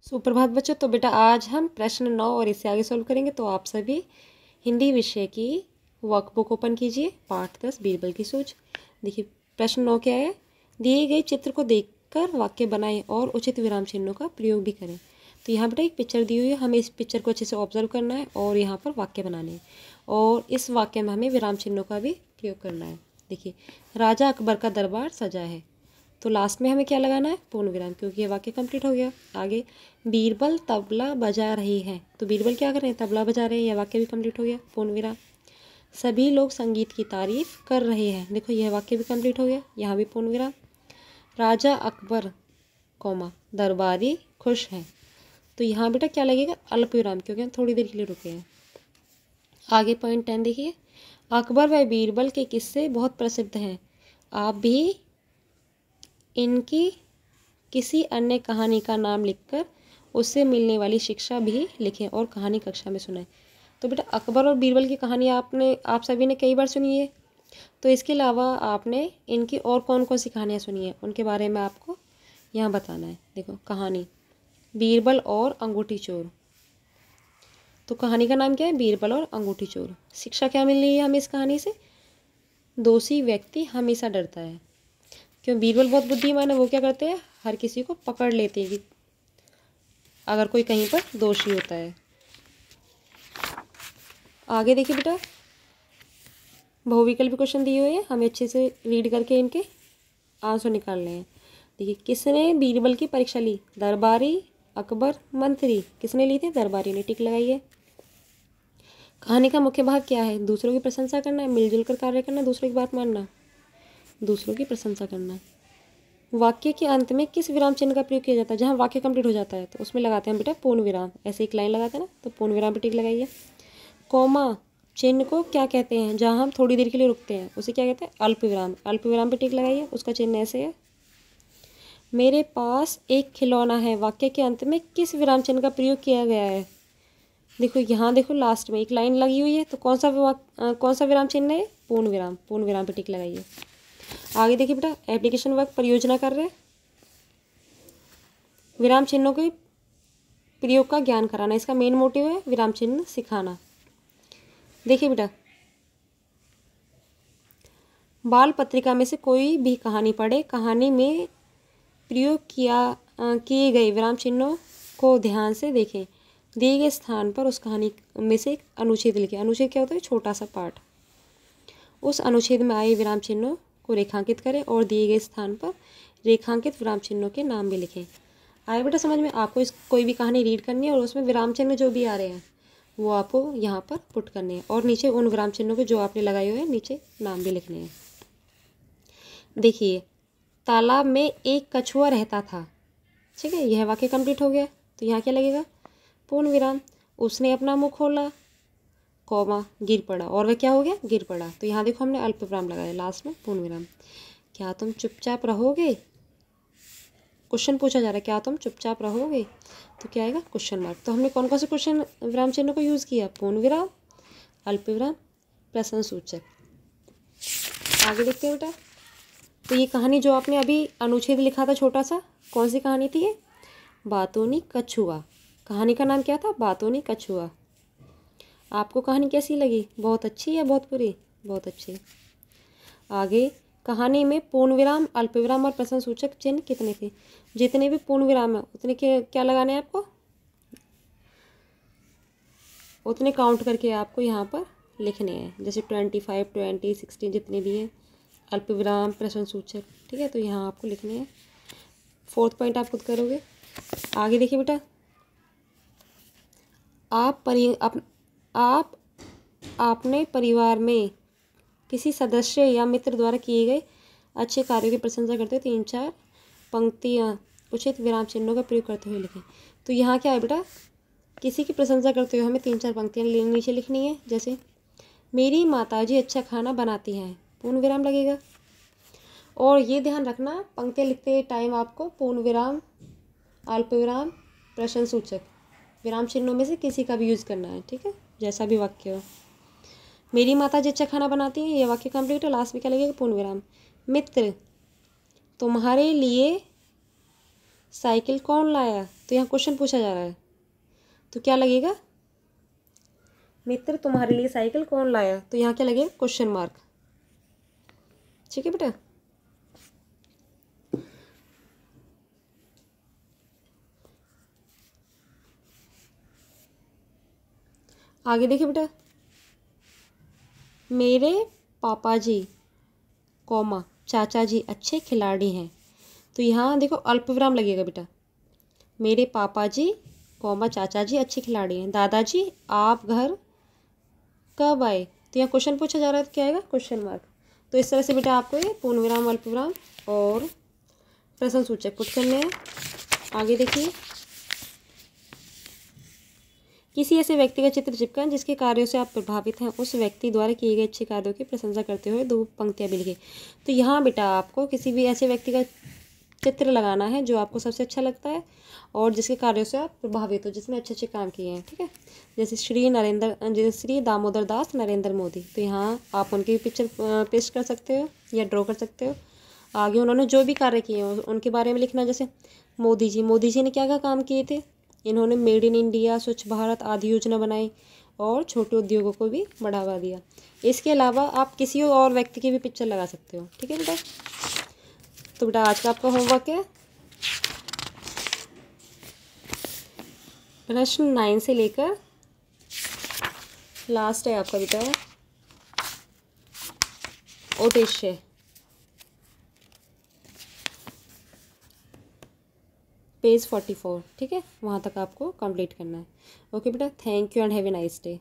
सुप्रभात बच्चों। तो बेटा आज हम प्रश्न 9 और इससे आगे सॉल्व करेंगे। तो आप सभी हिंदी विषय की वर्कबुक ओपन कीजिए। पाठ 10 बीरबल की सोच। देखिए प्रश्न 9 क्या है। दिए गए चित्र को देखकर वाक्य बनाएं और उचित विराम चिन्हों का प्रयोग भी करें। तो यहाँ बेटा एक पिक्चर दी हुई है, हमें इस पिक्चर को अच्छे से ऑब्जर्व करना है और यहाँ पर वाक्य बनाने हैं और इस वाक्य में हमें विराम चिन्हों का भी प्रयोग करना है। देखिए राजा अकबर का दरबार सजा है, तो लास्ट में हमें क्या लगाना है, पूर्ण विराम, क्योंकि ये वाक्य कंप्लीट हो गया। आगे बीरबल तबला बजा रही है, तो बीरबल क्या कर रहे हैं, तबला बजा रहे हैं, यह वाक्य भी कंप्लीट हो गया, पूर्ण विराम। सभी लोग संगीत की तारीफ कर रहे हैं, देखो यह वाक्य भी कंप्लीट हो गया, यहाँ भी पूर्ण विराम। राजा अकबर कौमा दरबारी खुश हैं, तो यहाँ बेटा क्या लगेगा, अल्प विराम, क्योंकि हम थोड़ी देर के लिए रुके हैं। आगे पॉइंट 10 देखिए, अकबर व बीरबल के किस्से बहुत प्रसिद्ध हैं, आप भी इनकी किसी अन्य कहानी का नाम लिखकर उससे मिलने वाली शिक्षा भी लिखें और कहानी कक्षा में सुनाएं। तो बेटा अकबर और बीरबल की कहानी आप सभी ने कई बार सुनी है, तो इसके अलावा आपने इनकी और कौन कौन सी कहानियाँ सुनी है उनके बारे में आपको यहाँ बताना है। देखो कहानी बीरबल और अंगूठी चोर, तो कहानी का नाम क्या है, बीरबल और अंगूठी चोर। शिक्षा क्या मिल रही है हमें इस कहानी से, दोषी व्यक्ति हमेशा डरता है, क्यों, बीरबल बहुत बुद्धिमान है, वो क्या करते हैं, हर किसी को पकड़ लेते हैं कि अगर कोई कहीं पर दोषी होता है। आगे देखिए बेटा बहुविकल्पी क्वेश्चन दिए हुए हैं, हमें अच्छे से रीड करके इनके आंसर निकालने हैं। देखिए किसने बीरबल की परीक्षा ली, दरबारी अकबर मंत्री, किसने ली थी, दरबारी ने, टिक लगाइए। कहानी का मुख्य भाग क्या है, दूसरों की प्रशंसा करना, मिलजुल कर कार्य करना, दूसरों की बात मानना, दूसरों की प्रशंसा करना। वाक्य के अंत में किस विराम चिन्ह का प्रयोग किया जाता है, जहाँ वाक्य कंप्लीट हो जाता है तो उसमें लगाते हैं बेटा पूर्ण विराम, ऐसे एक लाइन लगाते हैं ना, तो पूर्ण विराम पे टिक लगाइए। कॉमा चिन्ह को क्या कहते हैं, जहाँ हम थोड़ी देर के लिए रुकते हैं उसे क्या कहते हैं, अल्प विराम, अल्प विराम पे टिक लगाइए, उसका चिन्ह ऐसे है। मेरे पास एक खिलौना है, वाक्य के अंत में किस विराम चिन्ह का प्रयोग किया गया है, देखो यहाँ देखो लास्ट में एक लाइन लगी हुई है, तो कौन सा विराम चिन्ह है, पूर्ण विराम, पूर्ण विराम पे टिक लगाइए। आगे देखिए बेटा एप्लीकेशन वर्क परियोजना कर रहे हैं, विराम चिन्हों के प्रयोग का ज्ञान कराना, इसका मेन मोटिव है विराम चिन्ह सिखाना। देखिए बेटा बाल पत्रिका में से कोई भी कहानी पढ़े, कहानी में प्रयोग किए गए विराम चिन्हों को ध्यान से देखें, दिए गए स्थान पर उस कहानी में से एक अनुच्छेद लिखें, अनुच्छेद क्या होता है, छोटा सा पार्ट, उस अनुच्छेद में आए विराम चिन्हों को रेखांकित करें और दिए गए स्थान पर रेखांकित विराम चिन्हों के नाम भी लिखें। आए बेटा समझ में, आपको कोई भी कहानी रीड करनी है और उसमें विराम चिन्ह जो भी आ रहे हैं वो आपको यहाँ पर पुट करने हैं और नीचे उन विराम चिन्हों के जो आपने लगाए हुए हैं नीचे नाम भी लिखने हैं। देखिए तालाब में एक कछुआ रहता था, ठीक है, यह वाक्य कंप्लीट हो गया, तो यहाँ क्या लगेगा, पूर्ण विराम। उसने अपना मुंह खोला कौमा गिर पड़ा, और वह क्या हो गया, गिर पड़ा, तो यहाँ देखो हमने अल्प विराम लगाया, लास्ट में पूर्ण विराम। क्या तुम चुपचाप रहोगे, क्वेश्चन पूछा जा रहा है, क्या तुम चुपचाप रहोगे, तो क्या आएगा, क्वेश्चन मार्क। तो हमने कौन कौन से क्वेश्चन विराम चिन्हों को यूज़ किया, पूर्ण विराम, अल्प विराम, प्रश्न सूचक। आगे देखते हैं बेटा, तो ये कहानी जो आपने अभी अनुच्छेद लिखा था छोटा सा, कौन सी कहानी थी ये, बातोनी कछुआ, कहानी का नाम क्या था, बातोनी कछुआ। आपको कहानी कैसी लगी, बहुत अच्छी या बहुत बुरी, बहुत अच्छी। आगे कहानी में पूर्ण विराम, अल्प विराम और प्रश्न सूचक चिन्ह कितने थे, जितने भी पूर्ण विराम है उतने के क्या लगाने हैं आपको, उतने काउंट करके आपको यहाँ पर लिखने हैं, जैसे 25, 20, 16 जितने भी हैं, अल्प विराम प्रश्न सूचक, ठीक है, तो यहाँ आपको लिखने हैं। 4th पॉइंट आप खुद करोगे। आगे देखिए बेटा आप अपने परिवार में किसी सदस्य या मित्र द्वारा किए गए अच्छे कार्यों की प्रशंसा करते हुए 3-4 पंक्तियाँ उचित विराम चिन्हों का प्रयोग करते हुए लिखें। तो यहाँ क्या है बेटा, किसी की प्रशंसा करते हुए हमें 3-4 पंक्तियाँ नीचे लिखनी है, जैसे मेरी माताजी अच्छा खाना बनाती हैं, पूर्ण विराम लगेगा। और ये ध्यान रखना पंक्तियाँ लिखते टाइम आपको पूर्ण विराम, अल्प विराम, प्रश्न सूचक विराम चिन्हों में से किसी का भी यूज़ करना है, ठीक है, जैसा भी वाक्य हो। मेरी माताजी अच्छा खाना बनाती हैं, ये वाक्य कंप्लीट है, लास्ट में क्या लगेगा, पूर्ण विराम। मित्र तुम्हारे लिए साइकिल कौन लाया, तो यहाँ क्वेश्चन पूछा जा रहा है, तो क्या लगेगा, मित्र तुम्हारे लिए साइकिल कौन लाया, तो यहाँ क्या लगेगा, क्वेश्चन मार्क। ठीक है बेटा। आगे देखिए बेटा, मेरे पापा जी कौमा चाचा जी अच्छे खिलाड़ी हैं, तो यहाँ देखो अल्पविराम लगेगा बेटा। मेरे पापा जी कौमा चाचा जी अच्छे खिलाड़ी हैं, दादाजी आप घर कब आए, तो यहाँ क्वेश्चन पूछा जा रहा है, तो क्या आएगा, क्वेश्चन मार्क। तो इस तरह से बेटा आपको ये पूर्ण विराम, अल्पविराम और प्रश्न सूचक पुट करने हैं। आगे देखिए, किसी ऐसे व्यक्ति का चित्र चिपकाएं जिसके कार्यों से आप प्रभावित हैं, उस व्यक्ति द्वारा किए गए अच्छे कार्यों की प्रशंसा करते हुए 2 पंक्तियां भी लिखें। तो यहाँ बेटा आपको किसी भी ऐसे व्यक्ति का चित्र लगाना है जो आपको सबसे अच्छा लगता है और जिसके कार्यों से आप प्रभावित हो, जिसने अच्छे अच्छे काम किए हैं। ठीक है, जैसे श्री दामोदर दास नरेंद्र मोदी, तो यहाँ आप उनकी पिक्चर पेस्ट कर सकते हो या ड्रॉ कर सकते हो। आगे उन्होंने जो भी कार्य किए हैं उनके बारे में लिखना, जैसे मोदी जी ने क्या क्या काम किए थे, इन्होंने मेड इन इंडिया, स्वच्छ भारत आदि योजना बनाई और छोटे उद्योगों को भी बढ़ावा दिया। इसके अलावा आप किसी और व्यक्ति की भी पिक्चर लगा सकते हो। ठीक है बेटा, तो बेटा आज का आपका होमवर्क है प्रश्न 9 से लेकर लास्ट है आपका बेटा ओडेश्य, पेज 44। ठीक है, वहाँ तक आपको कंप्लीट करना है। ओके बेटा, thank you and have a nice day.